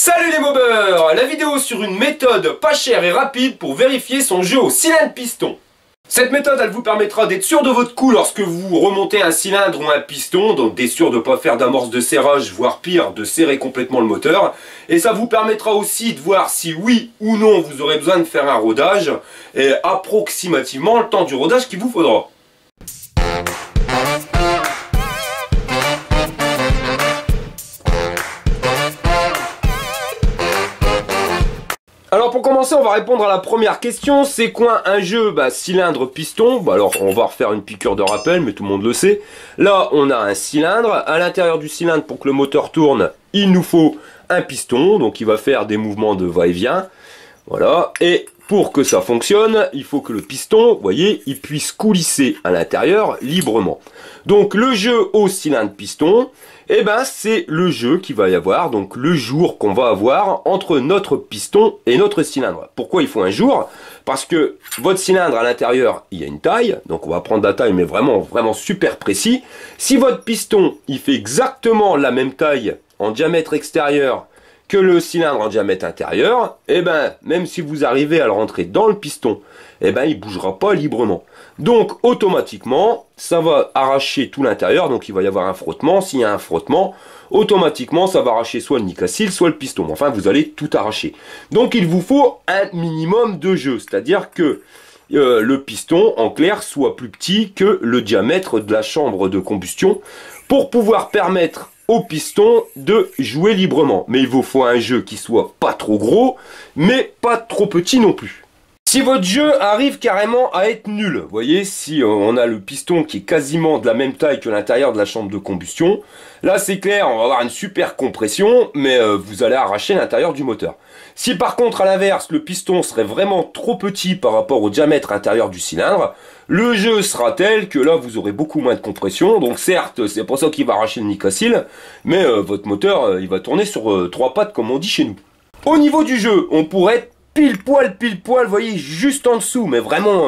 Salut les mobeurs! La vidéo sur une méthode pas chère et rapide pour vérifier son jeu au cylindre piston. Cette méthode, elle vous permettra d'être sûr de votre coup lorsque vous remontez un cylindre ou un piston, donc d'être sûr de ne pas faire d'amorce de serrage, voire pire, de serrer complètement le moteur. Et ça vous permettra aussi de voir si oui ou non vous aurez besoin de faire un rodage, et approximativement le temps du rodage qu'il vous faudra. Alors pour commencer, on va répondre à la première question. C'est quoi un jeu cylindre-piston. Alors on va refaire une piqûre de rappel, mais tout le monde le sait. Là, on a un cylindre. À l'intérieur du cylindre, pour que le moteur tourne, il nous faut un piston. Donc il va faire des mouvements de va-et-vient. Voilà. Et pour que ça fonctionne, il faut que le piston, vous voyez, il puisse coulisser à l'intérieur librement. Donc le jeu au cylindre piston, c'est le jeu qu'il va y avoir, donc le jour qu'on va avoir entre notre piston et notre cylindre. Pourquoi il faut un jour? Parce que votre cylindre à l'intérieur, il y a une taille, donc on va prendre la taille mais vraiment super précis. Si votre piston, il fait exactement la même taille en diamètre extérieur que le cylindre en diamètre intérieur, même si vous arrivez à le rentrer dans le piston, il bougera pas librement. Donc automatiquement, ça va arracher tout l'intérieur, donc il va y avoir un frottement. S'il y a un frottement, automatiquement ça va arracher soit le nicacile, soit le piston. Enfin, vous allez tout arracher. Donc il vous faut un minimum de jeu, c'est-à-dire que le piston, en clair, soit plus petit que le diamètre de la chambre de combustion pour pouvoir permettre au piston de jouer librement. Mais il vous faut un jeu qui soit pas trop gros, mais pas trop petit non plus. Si votre jeu arrive carrément à être nul, vous voyez, si on a le piston qui est quasiment de la même taille que l'intérieur de la chambre de combustion, là c'est clair, on va avoir une super compression, mais vous allez arracher l'intérieur du moteur. Si par contre à l'inverse, le piston serait vraiment trop petit par rapport au diamètre intérieur du cylindre, le jeu sera tel que là vous aurez beaucoup moins de compression, donc certes c'est pour ça qu'il va arracher le nicacile, mais votre moteur il va tourner sur trois pattes comme on dit chez nous. Au niveau du jeu, on pourrait être pile poil, vous voyez, juste en dessous, mais vraiment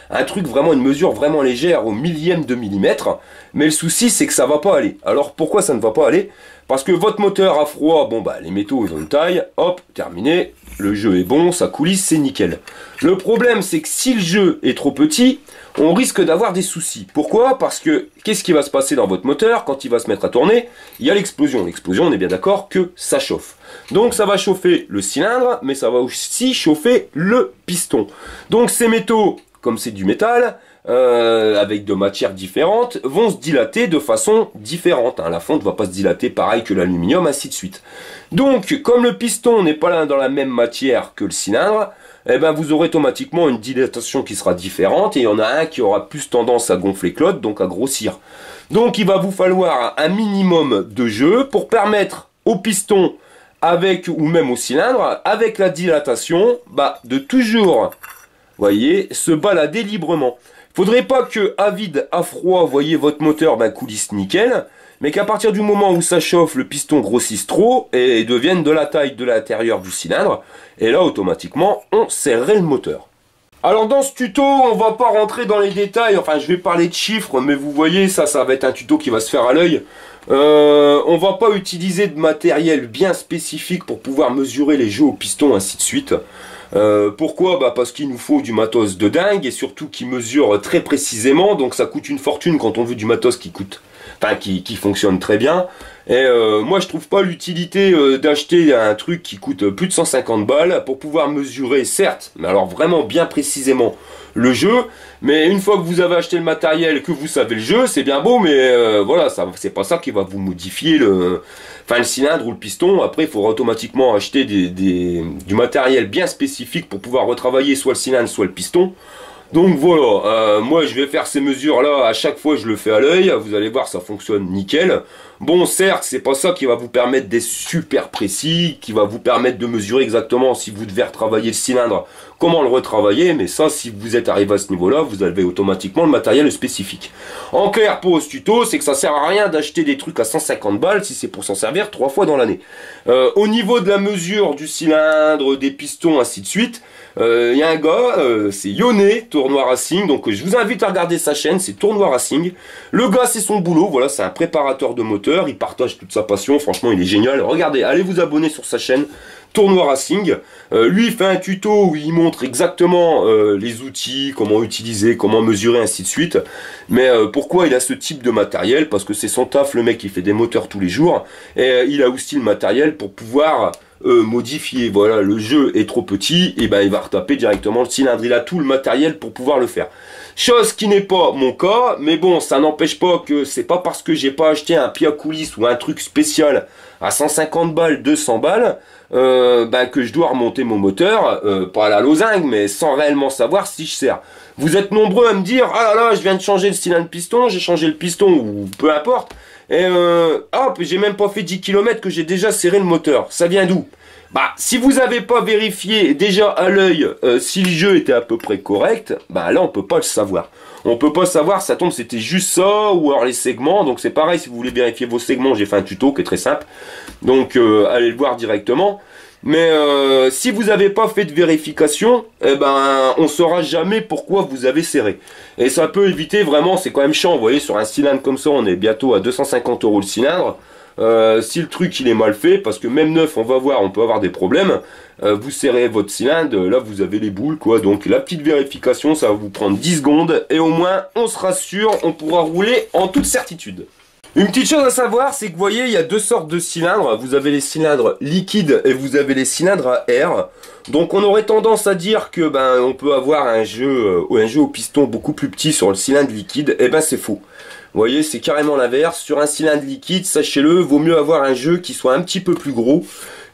un truc, vraiment une mesure vraiment légère au millième de millimètre. Mais le souci, c'est que ça va pas aller. Alors pourquoi ça ne va pas aller? Parce que votre moteur à froid, les métaux ils ont une taille, hop, terminé, le jeu est bon, ça coulisse, c'est nickel. Le problème, c'est que si le jeu est trop petit, on risque d'avoir des soucis. Pourquoi? Parce que qu'est-ce qui va se passer dans votre moteur quand il va se mettre à tourner? Il y a l'explosion. L'explosion, on est bien d'accord que ça chauffe. Donc ça va chauffer le cylindre, mais ça va aussi chauffer le piston. Donc ces métaux, comme c'est du métal, avec de matières différentes, vont se dilater de façon différente. La fonte ne va pas se dilater pareil que l'aluminium, ainsi de suite. Donc, comme le piston n'est pas là dans la même matière que le cylindre, vous aurez automatiquement une dilatation qui sera différente, et il y en a un qui aura plus tendance à gonfler que l'autre, donc à grossir. Donc il va vous falloir un minimum de jeu pour permettre au piston, avec ou même au cylindre, avec la dilatation, de toujours, voyez, se balader librement. Faudrait pas que à vide, à froid, vous voyez, votre moteur coulisse nickel, mais qu'à partir du moment où ça chauffe, le piston grossisse trop et devienne de la taille de l'intérieur du cylindre, et là automatiquement on serrerait le moteur. Alors dans ce tuto, on va pas rentrer dans les détails, enfin je vais parler de chiffres, mais vous voyez, ça va être un tuto qui va se faire à l'œil. On va pas utiliser de matériel bien spécifique pour pouvoir mesurer les jeux au piston, ainsi de suite. Pourquoi? Parce qu'il nous faut du matos de dingue, et surtout qui mesure très précisément, donc ça coûte une fortune quand on veut du matos qui fonctionne très bien. Et moi je trouve pas l'utilité d'acheter un truc qui coûte plus de 150 balles pour pouvoir mesurer, certes, mais alors vraiment bien précisément le jeu. Mais une fois que vous avez acheté le matériel, que vous savez le jeu, c'est bien beau, mais voilà, c'est pas ça qui va vous modifier le cylindre ou le piston. Après il faudra automatiquement acheter du matériel bien spécifique pour pouvoir retravailler soit le cylindre soit le piston. Donc voilà, moi je vais faire ces mesures là, à chaque fois je le fais à l'œil, vous allez voir ça fonctionne nickel. Bon certes c'est pas ça qui va vous permettre d'être super précis, qui va vous permettre de mesurer exactement si vous devez retravailler le cylindre, comment le retravailler, mais ça si vous êtes arrivé à ce niveau là, vous avez automatiquement le matériel spécifique. En clair pour ce tuto, c'est que ça sert à rien d'acheter des trucs à 150 balles si c'est pour s'en servir 3 fois dans l'année. Au niveau de la mesure du cylindre, des pistons, ainsi de suite, il y a un gars, c'est Yone, Tournoi Racing, donc je vous invite à regarder sa chaîne, c'est Tournoi Racing. Le gars c'est son boulot, voilà, c'est un préparateur de moteur. moteur, il partage toute sa passion, franchement il est génial. Regardez, allez vous abonner sur sa chaîne Tournoi Racing. Lui il fait un tuto où il montre exactement les outils, comment utiliser, comment mesurer, ainsi de suite. Mais pourquoi il a ce type de matériel? Parce que c'est son taf, le mec il fait des moteurs tous les jours, et il a aussi le matériel pour pouvoir modifier. Voilà, le jeu est trop petit, et ben il va retaper directement le cylindre. Il a tout le matériel pour pouvoir le faire. Chose qui n'est pas mon cas, mais bon, ça n'empêche pas que c'est pas parce que j'ai pas acheté un pied à coulisses ou un truc spécial à 150 balles, 200 balles, que je dois remonter mon moteur, pas à la lozingue, mais sans réellement savoir si je sers. Vous êtes nombreux à me dire, ah là là, je viens de changer le cylindre piston, j'ai changé le piston, ou peu importe, et hop, j'ai même pas fait 10 km que j'ai déjà serré le moteur. Ça vient d'où? Bah, si vous n'avez pas vérifié déjà à l'œil si le jeu était à peu près correct, bah là on peut pas le savoir. On peut pas savoir, ça tombe c'était juste ça, ou alors les segments. Donc c'est pareil, si vous voulez vérifier vos segments, j'ai fait un tuto qui est très simple. Donc allez le voir directement. Mais si vous n'avez pas fait de vérification, eh ben on saura jamais pourquoi vous avez serré. Et ça peut éviter vraiment, c'est quand même chiant. Vous voyez, sur un cylindre comme ça, on est bientôt à 250 € le cylindre. Si le truc il est mal fait, parce que même neuf, on va voir, on peut avoir des problèmes. Vous serrez votre cylindre, là vous avez les boules quoi. Donc la petite vérification, ça va vous prendre 10 secondes et au moins on sera sûr, on pourra rouler en toute certitude. Une petite chose à savoir, c'est que vous voyez, il y a deux sortes de cylindres. Vous avez les cylindres liquides et vous avez les cylindres à air. Donc on aurait tendance à dire que on peut avoir un jeu au piston beaucoup plus petit sur le cylindre liquide. Et c'est faux. Vous voyez, c'est carrément l'inverse. Sur un cylindre liquide, sachez-le, vaut mieux avoir un jeu qui soit un petit peu plus gros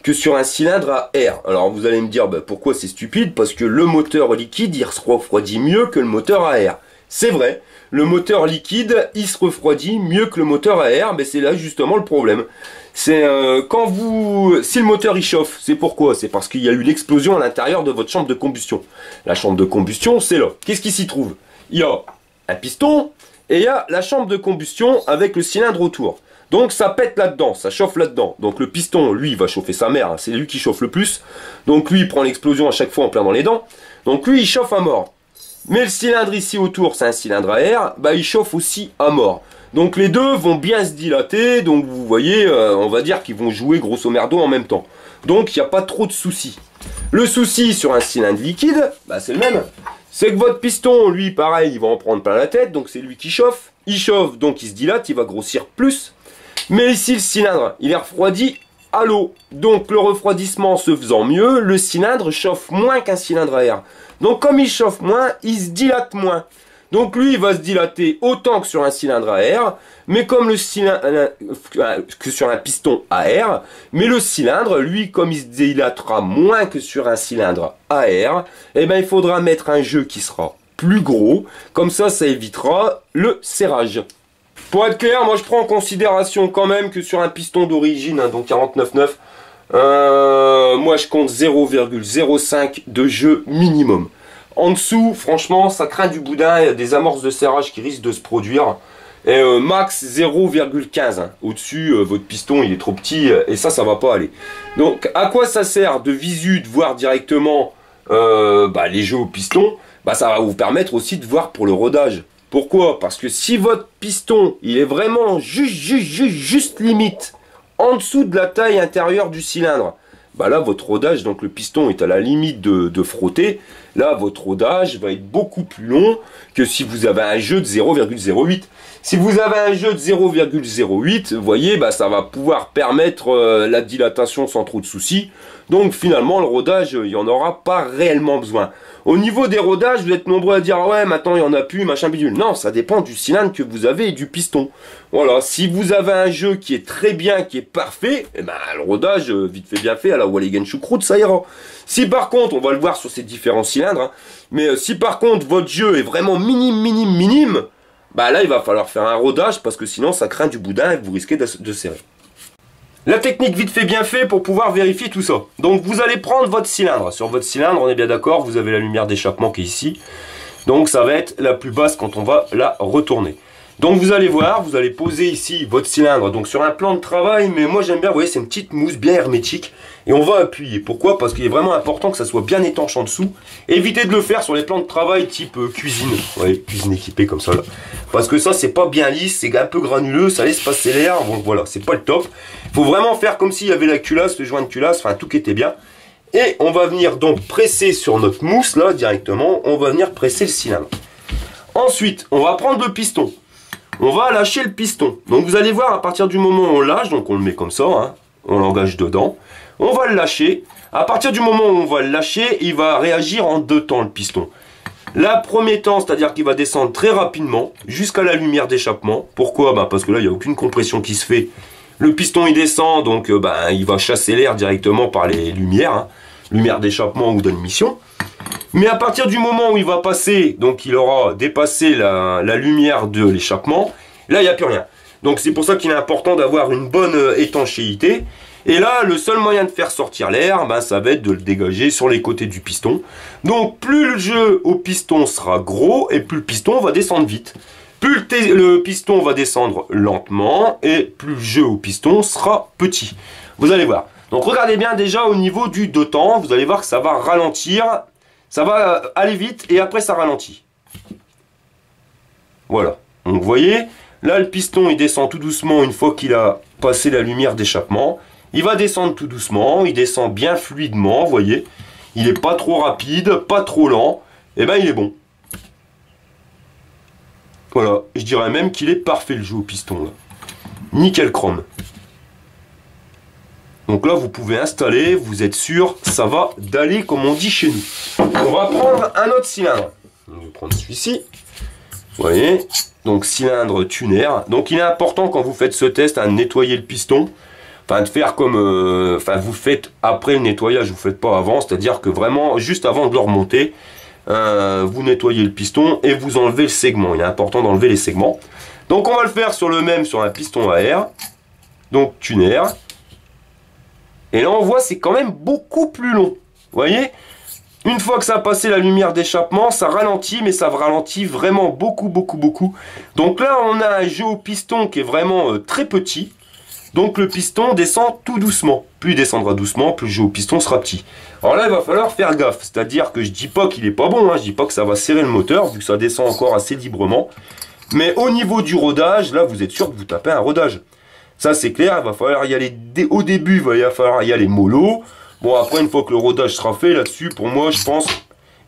que sur un cylindre à air. Alors vous allez me dire, pourquoi c'est stupide? Parce que le moteur liquide, il se refroidit mieux que le moteur à air. C'est vrai, le moteur liquide, il se refroidit mieux que le moteur à air, mais c'est là justement le problème. C'est si le moteur il chauffe, c'est pourquoi? C'est parce qu'il y a eu l'explosion à l'intérieur de votre chambre de combustion. La chambre de combustion, c'est là. Qu'est-ce qui s'y trouve? Il y a un piston, et il y a la chambre de combustion avec le cylindre autour. Donc ça pète là-dedans, ça chauffe là-dedans. Donc le piston, lui, il va chauffer sa mère, hein, c'est lui qui chauffe le plus. Donc lui, il prend l'explosion à chaque fois en plein dans les dents. Donc lui, il chauffe à mort. Mais le cylindre ici autour, c'est un cylindre à air, il chauffe aussi à mort. Donc les deux vont bien se dilater, donc vous voyez, on va dire qu'ils vont jouer grosso merdo en même temps. Donc il n'y a pas trop de soucis. Le souci sur un cylindre liquide, c'est le même. C'est que votre piston, lui, pareil, il va en prendre plein la tête, donc c'est lui qui chauffe. Il chauffe, donc il se dilate, il va grossir plus. Mais ici, le cylindre, il est refroidi à l'eau. Donc le refroidissement se faisant mieux, le cylindre chauffe moins qu'un cylindre à air. Donc comme il chauffe moins, il se dilate moins. Donc lui, il va se dilater autant que sur un cylindre à air, mais comme le cylindre que sur un piston à air, mais le cylindre, lui, comme il se dilatera moins que sur un cylindre à air, il faudra mettre un jeu qui sera plus gros, comme ça évitera le serrage. Pour être clair, moi je prends en considération quand même que sur un piston d'origine, donc 49,9, moi je compte 0,05 de jeu minimum. En dessous, franchement, ça craint du boudin, il y a des amorces de serrage qui risquent de se produire. Et max 0,15. Hein. Au-dessus, votre piston, il est trop petit et ça va pas aller. Donc, à quoi ça sert de visu, de voir directement les jeux au piston? Ça va vous permettre aussi de voir pour le rodage. Pourquoi? Parce que si votre piston, il est vraiment juste limite en dessous de la taille intérieure du cylindre, là votre rodage, donc le piston est à la limite de frotter, là votre rodage va être beaucoup plus long que si vous avez un jeu de 0,08. Si vous avez un jeu de 0,08, vous voyez, ça va pouvoir permettre la dilatation sans trop de soucis. Donc finalement le rodage, il n'y en aura pas réellement besoin. Au niveau des rodages, vous êtes nombreux à dire ah ouais maintenant il n'y en a plus, machin bidule. Non, ça dépend du cylindre que vous avez et du piston. Voilà, si vous avez un jeu qui est très bien, qui est parfait, le rodage, vite fait bien fait, à la Walligen choucroute, ça ira. Si par contre, on va le voir sur ces différents cylindres, hein, mais si par contre votre jeu est vraiment minime, là il va falloir faire un rodage parce que sinon ça craint du boudin et vous risquez de serrer. La technique vite fait bien fait pour pouvoir vérifier tout ça. Donc vous allez prendre votre cylindre. Sur votre cylindre, on est bien d'accord, vous avez la lumière d'échappement qui est ici. Donc ça va être la plus basse quand on va la retourner. Donc vous allez voir, vous allez poser ici votre cylindre donc sur un plan de travail, mais moi j'aime bien, vous voyez, c'est une petite mousse bien hermétique et on va appuyer. Pourquoi? Parce qu'il est vraiment important que ça soit bien étanche en dessous. Évitez de le faire sur les plans de travail type cuisine, vous voyez, cuisine équipée comme ça là. Parce que ça c'est pas bien lisse, c'est un peu granuleux, ça laisse passer l'air, donc voilà, c'est pas le top. Il faut vraiment faire comme s'il y avait la culasse, le joint de culasse, enfin tout qui était bien. Et on va venir donc presser sur notre mousse là directement, on va venir presser le cylindre. Ensuite, on va prendre le piston. On va lâcher le piston. Donc vous allez voir, à partir du moment où on lâche, donc on le met comme ça, hein, on l'engage dedans. On va le lâcher. À partir du moment où on va le lâcher, il va réagir en deux temps le piston. Le premier temps, c'est-à-dire qu'il va descendre très rapidement jusqu'à la lumière d'échappement. Pourquoi? Parce que là, il n'y a aucune compression qui se fait. Le piston, il descend, donc il va chasser l'air directement par les lumières, hein, lumière d'échappement ou d'émission. Mais à partir du moment où il va passer, donc il aura dépassé la lumière de l'échappement, là il n'y a plus rien. Donc c'est pour ça qu'il est important d'avoir une bonne étanchéité. Et là, le seul moyen de faire sortir l'air, ça va être de le dégager sur les côtés du piston. Donc plus le jeu au piston sera gros et plus le piston va descendre vite. Plus le piston va descendre lentement et plus le jeu au piston sera petit. Vous allez voir. Donc regardez bien déjà au niveau du deux temps, vous allez voir que ça va ralentir. Ça va aller vite et après ça ralentit. Voilà. Donc vous voyez, là le piston il descend tout doucement une fois qu'il a passé la lumière d'échappement. Il va descendre tout doucement, il descend bien fluidement, vous voyez. Il n'est pas trop rapide, pas trop lent. Et il est bon. Voilà, je dirais même qu'il est parfait le jeu au piston là. Nickel chrome. Donc là, vous pouvez installer, vous êtes sûr, ça va d'aller comme on dit chez nous. On va prendre un autre cylindre. Je vais prendre celui-ci. Vous voyez, donc cylindre tuner. Donc il est important quand vous faites ce test, de nettoyer le piston. Enfin, de faire comme... vous faites après le nettoyage, vous ne faites pas avant. C'est-à-dire que vraiment, juste avant de le remonter, vous nettoyez le piston et vous enlevez le segment. Il est important d'enlever les segments. Donc on va le faire sur un piston à air. Donc tuner. Et là on voit c'est quand même beaucoup plus long. Vous voyez, une fois que ça a passé la lumière d'échappement, ça ralentit, mais ça ralentit vraiment beaucoup. Donc là on a un jeu au piston qui est vraiment très petit. Donc le piston descend tout doucement. Plus il descendra doucement, plus le jeu au piston sera petit. Alors là il va falloir faire gaffe. C'est-à-dire que je dis pas qu'il est pas bon, hein, je dis pas que ça va serrer le moteur, vu que ça descend encore assez librement. Mais au niveau du rodage, là vous êtes sûr que vous tapez un rodage. Ça c'est clair, il va falloir y aller au début, il va falloir y aller mollo. Bon après une fois que le rodage sera fait là-dessus, pour moi je pense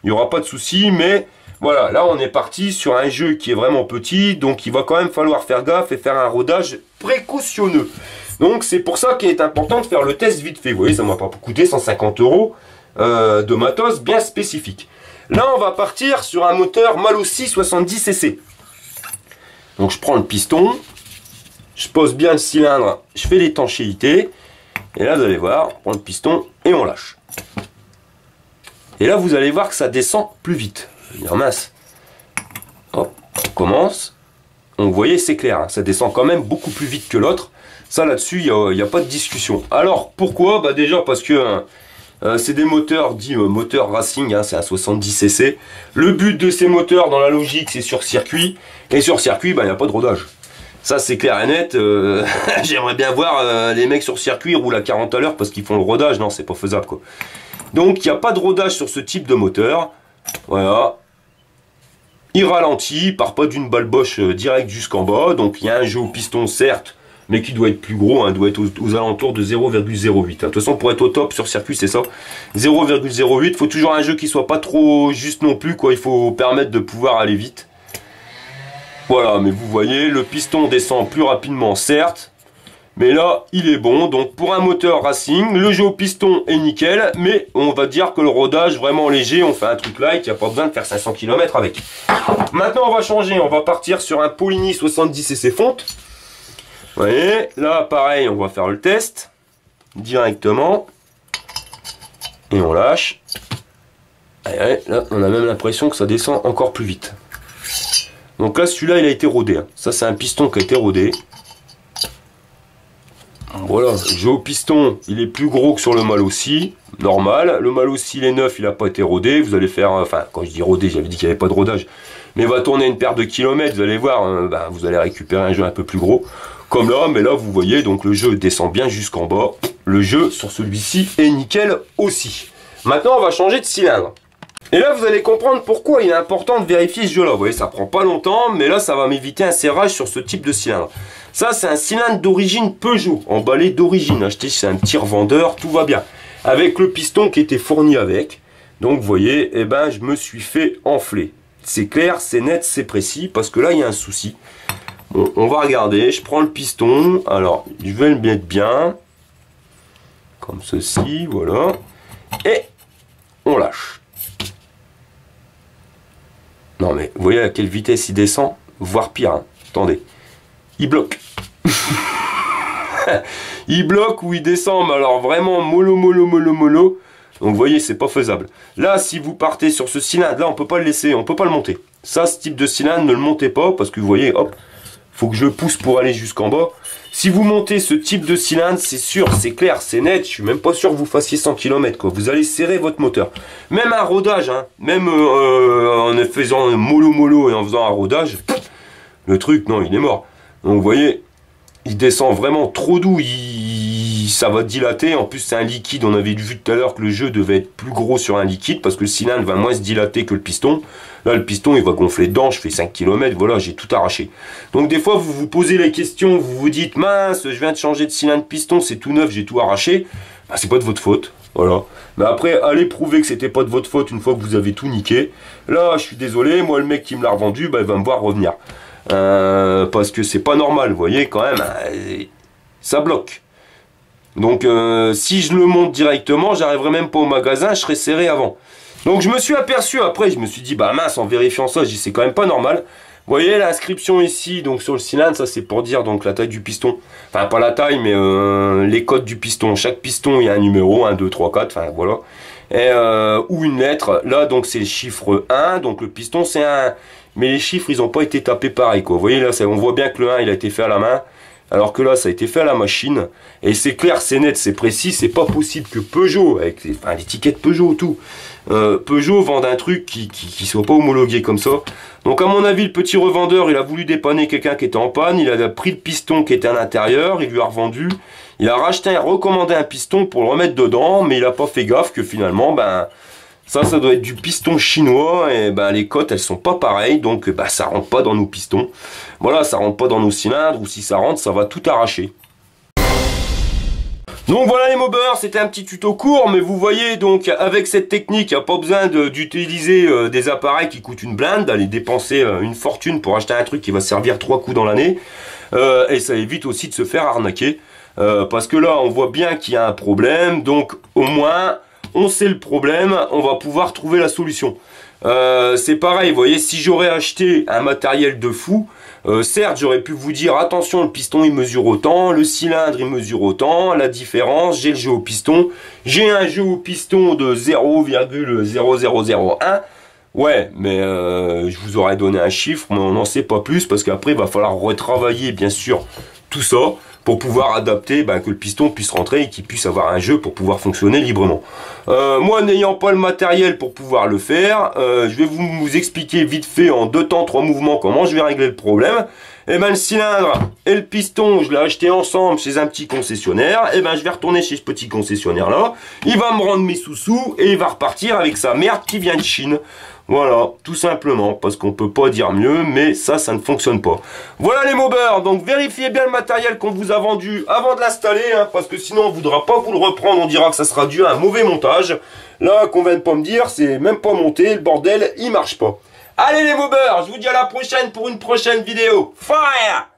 il n'y aura pas de souci. Mais voilà, là on est parti sur un jeu qui est vraiment petit, donc il va quand même falloir faire gaffe et faire un rodage précautionneux. Donc c'est pour ça qu'il est important de faire le test vite fait. Vous voyez, ça ne m'a pas coûté 150 € de matos bien spécifique. Là on va partir sur un moteur Malossi 70 cc. Donc je prends le piston. Je pose bien le cylindre, je fais l'étanchéité. Et là, vous allez voir, on prend le piston et on lâche. Et là, vous allez voir que ça descend plus vite. Je vais dire mince. Hop, on commence. Donc, vous voyez, c'est clair, hein, ça descend quand même beaucoup plus vite que l'autre. Ça, là-dessus, il n'y a pas de discussion. Alors, pourquoi? Déjà parce que c'est des moteurs dits moteurs racing, hein, c'est un 70 cc. Le but de ces moteurs, dans la logique, c'est sur circuit. Et sur circuit, il n'y a pas de rodage. Ça c'est clair et net, j'aimerais bien voir les mecs sur circuit roulent à 40 à l'heure parce qu'ils font le rodage, non c'est pas faisable quoi. Donc il n'y a pas de rodage sur ce type de moteur, voilà. Il ralentit, il part pas d'une balle Bosch direct jusqu'en bas, donc il y a un jeu au piston certes, mais qui doit être plus gros, hein, doit être aux alentours de 0,08. De toute façon pour être au top sur circuit c'est ça, 0,08, il faut toujours un jeu qui soit pas trop juste non plus quoi, il faut permettre de pouvoir aller vite. Voilà, mais vous voyez, le piston descend plus rapidement, certes, mais là, il est bon. Donc, pour un moteur racing, le jeu au piston est nickel, mais on va dire que le rodage, vraiment léger, on fait un truc light, il n'y a pas besoin de faire 500 km avec. Maintenant, on va changer, on va partir sur un Polini 70 cc fonte. Vous voyez, là, pareil, on va faire le test, directement, et on lâche. Et là, on a même l'impression que ça descend encore plus vite. Donc là, celui-là, il a été rodé. Hein. Ça, c'est un piston qui a été rodé. Voilà, le jeu au piston, il est plus gros que sur le Malossi. normal. Le mal aussi, il est neuf, il n'a pas été rodé. Vous allez faire, enfin, quand je dis rodé, j'avais dit qu'il n'y avait pas de rodage. Mais il va tourner une paire de kilomètres, vous allez voir, vous allez récupérer un jeu un peu plus gros. Comme là, mais là, vous voyez, donc le jeu descend bien jusqu'en bas. Le jeu, sur celui-ci, est nickel aussi. Maintenant, on va changer de cylindre. Et là, vous allez comprendre pourquoi il est important de vérifier ce jeu-là. Vous voyez, ça prend pas longtemps, mais là, ça va m'éviter un serrage sur ce type de cylindre. Ça, c'est un cylindre d'origine Peugeot, emballé d'origine, acheté chez un petit revendeur, tout va bien. Avec le piston qui était fourni avec. Donc, vous voyez, eh ben, je me suis fait enfler. C'est clair, c'est net, c'est précis, parce que là, il y a un souci. Bon, on va regarder, je prends le piston, alors, je vais le mettre bien, comme ceci, voilà, et on lâche. Non mais, vous voyez à quelle vitesse il descend, voire pire, hein. Attendez, il bloque. Il bloque ou il descend, mais alors vraiment mollo. Donc vous voyez, c'est pas faisable. Là, si vous partez sur ce cylindre, là, on peut pas le laisser, on peut pas le monter. Ça, ce type de cylindre, ne le montez pas, parce que vous voyez, hop, faut que je le pousse pour aller jusqu'en bas. Si vous montez ce type de cylindre, c'est sûr, c'est clair, c'est net, je suis même pas sûr que vous fassiez 100 km, quoi. Vous allez serrer votre moteur. Même un rodage, hein, même en faisant mollo et en faisant un rodage, le truc, non, il est mort. Donc vous voyez, il descend vraiment trop doux, ça va dilater. En plus, c'est un liquide, on avait vu tout à l'heure que le jeu devait être plus gros sur un liquide, parce que le cylindre va moins se dilater que le piston. Là, le piston, il va gonfler dedans, je fais 5 km, voilà, j'ai tout arraché. Donc, des fois, vous vous posez la question, vous vous dites, mince, je viens de changer de cylindre piston, c'est tout neuf, j'ai tout arraché. Bah, c'est pas de votre faute, voilà. Mais après, allez prouver que c'était pas de votre faute une fois que vous avez tout niqué. Là, je suis désolé, moi, le mec qui me l'a revendu, bah, il va me voir revenir. Parce que c'est pas normal, vous voyez, quand même, ça bloque. Donc, si je le monte directement, j'arriverai même pas au magasin, je serai serré avant. Donc je me suis aperçu après, je me suis dit, bah mince, en vérifiant ça, c'est quand même pas normal. Vous voyez l'inscription ici, donc sur le cylindre, ça c'est pour dire donc la taille du piston. Enfin pas la taille, mais les codes du piston. Chaque piston, il y a un numéro, 1, 2, 3, 4, enfin voilà. Et, ou une lettre, là donc c'est le chiffre 1, donc le piston c'est 1. Mais les chiffres, ils n'ont pas été tapés pareil, quoi. Vous voyez là, on voit bien que le 1, il a été fait à la main. Alors que là, ça a été fait à la machine. Et c'est clair, c'est net, c'est précis. C'est pas possible que Peugeot, avec l'étiquette Peugeot, tout, Peugeot vende un truc qui soit pas homologué comme ça. Donc à mon avis, le petit revendeur, il a voulu dépanner quelqu'un qui était en panne. Il a pris le piston qui était à l'intérieur. Il lui a revendu. Il a recommandé un piston pour le remettre dedans. Mais il a pas fait gaffe que finalement, ben... Ça doit être du piston chinois et ben les cotes elles sont pas pareilles, donc ben, ça rentre pas dans nos pistons. Voilà, ça rentre pas dans nos cylindres, ou si ça rentre, ça va tout arracher. Donc voilà les mobbers, c'était un petit tuto court, mais vous voyez donc avec cette technique, il n'y a pas besoin d'utiliser des appareils qui coûtent une blinde, d'aller dépenser une fortune pour acheter un truc qui va servir 3 coups dans l'année. Et ça évite aussi de se faire arnaquer, parce que là on voit bien qu'il y a un problème, donc au moins... on sait le problème, on va pouvoir trouver la solution. C'est pareil, vous voyez, si j'aurais acheté un matériel de fou, certes, j'aurais pu vous dire, attention, le piston, il mesure autant, le cylindre, il mesure autant, la différence, j'ai le jeu au piston, j'ai un jeu au piston de 0,0001, ouais, mais je vous aurais donné un chiffre, mais on n'en sait pas plus, parce qu'après, il va falloir retravailler, bien sûr, tout ça, pour pouvoir adapter, que le piston puisse rentrer et qu'il puisse avoir un jeu pour pouvoir fonctionner librement. Moi, n'ayant pas le matériel pour pouvoir le faire, je vais vous expliquer vite fait en 2 temps, 3 mouvements comment je vais régler le problème. Et ben le cylindre et le piston, je l'ai acheté ensemble chez un petit concessionnaire. Et ben je vais retourner chez ce petit concessionnaire là. Il va me rendre mes sous-sous et il va repartir avec sa merde qui vient de Chine. Voilà, tout simplement, parce qu'on peut pas dire mieux, mais ça ne fonctionne pas. Voilà les mobbers, donc vérifiez bien le matériel qu'on vous a vendu avant de l'installer, hein, parce que sinon on ne voudra pas vous le reprendre, on dira que ça sera dû à un mauvais montage. Là, qu'on vient de pas me dire, c'est même pas monté, le bordel, il marche pas. Allez les mobbers, je vous dis à la prochaine pour une prochaine vidéo. Fire!